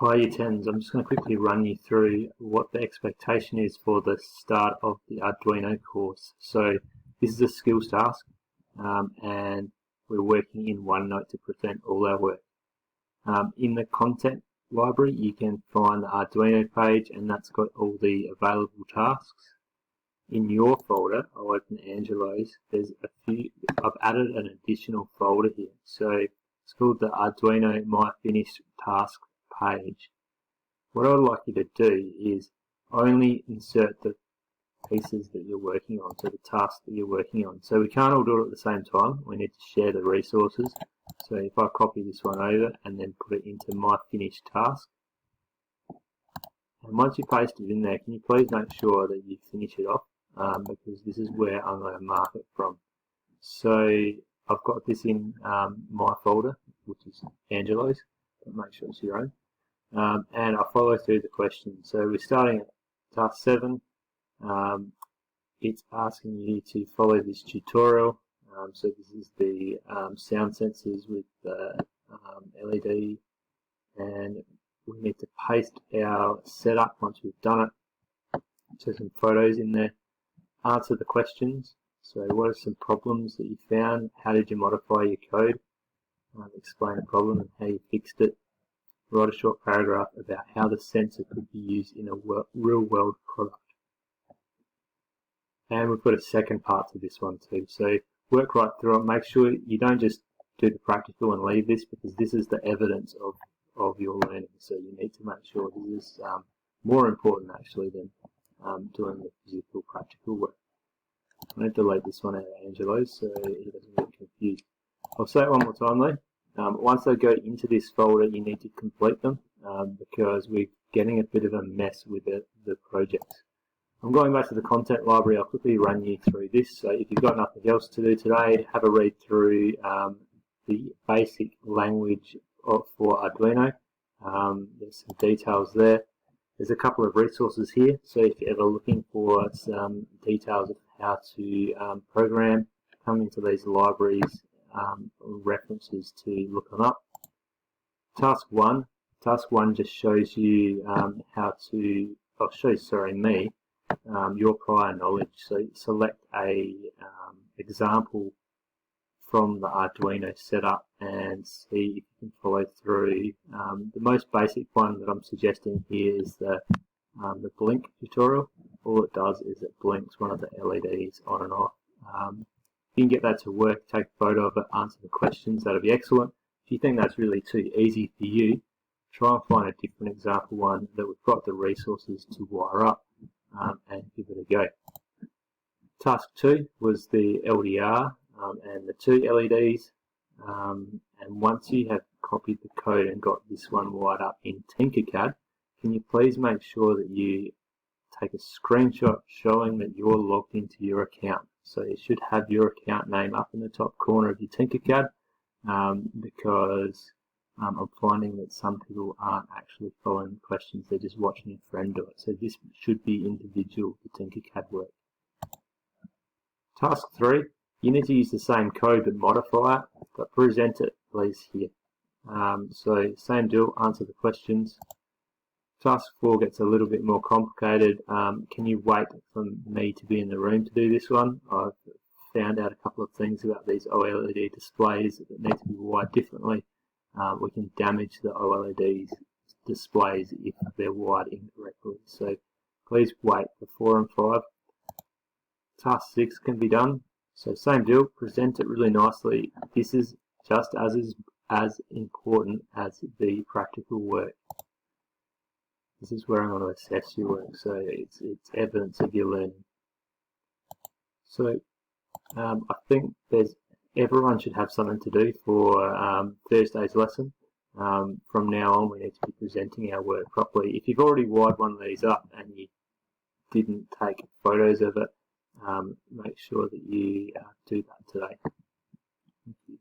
Hi Year 10s, I'm just going to quickly run you through what the expectation is for the start of the Arduino course. So this is a skills task and we're working in OneNote to present all our work. In the content library you can find the Arduino page, and that's got all the available tasks. In your folder, I'll open Angelo's, there's a few, I've added an additional folder here. So it's called the Arduino My Finished Task page. What I'd like you to do is only insert the pieces that you're working on, so the tasks that you're working on. So we can't all do it at the same time, we need to share the resources. So if I copy this one over and then put it into My Finished Task, and once you paste it in there, can you please make sure that you finish it off, because this is where I'm going to mark it from. So I've got this in my folder, which is Angelo's, but make sure it's your own. And I follow through the questions. So we're starting at task 7. It's asking you to follow this tutorial. So this is the sound sensors with the LED, and we need to paste our setup once we've done it. So some photos in there. Answer the questions. So what are some problems that you found? How did you modify your code? Explain the problem and how you fixed it. Write a short paragraph about how the sensor could be used in a real-world product. And we've got a second part to this one too. So work right through it. Make sure you don't just do the practical and leave this, because this is the evidence of your learning. So you need to make sure this is more important actually than doing the physical practical work. I'm going to delete this one out of Angelo's so he doesn't get confused. I'll say it one more time though. Once they go into this folder, you need to complete them because we're getting a bit of a mess with the projects. I'm going back to the content library. I'll quickly run you through this. So if you've got nothing else to do today, have a read through the basic language for Arduino. There's some details there. There's a couple of resources here. So if you're ever looking for some details of how to program, come into these libraries. References to look them up. Task 1 just shows you how to, me, your prior knowledge. So select a example from the Arduino setup and see if you can follow through. The most basic one that I'm suggesting here is the blink tutorial. All it does is it blinks one of the LEDs on and off. If you can get that to work, take a photo of it, answer the questions, that'll be excellent. If you think that's really too easy for you, try and find a different example one that we've got the resources to wire up and give it a go. Task 2 was the LDR and the 2 LEDs, and once you have copied the code and got this one wired up in Tinkercad, can you please make sure that you take a screenshot showing that you're logged into your account. So you should have your account name up in the top corner of your Tinkercad, because I'm finding that some people aren't actually following the questions, they're just watching a friend do it. So this should be individual to Tinkercad work. Task 3, you need to use the same code but modify it, but present it please here. So same deal, answer the questions. Task 4 gets a little bit more complicated. Can you wait for me to be in the room to do this one? I've found out a couple of things about these OLED displays that need to be wired differently. We can damage the OLED displays if they're wired incorrectly. So please wait for 4 and 5. Task 6 can be done. So same deal, present it really nicely. This is just as important as the practical work. This is where I'm going to assess your work, so it's evidence of your learning. So I think everyone should have something to do for Thursday's lesson. From now on we need to be presenting our work properly. If you've already wired one of these up and you didn't take photos of it, make sure that you do that today. Thank you.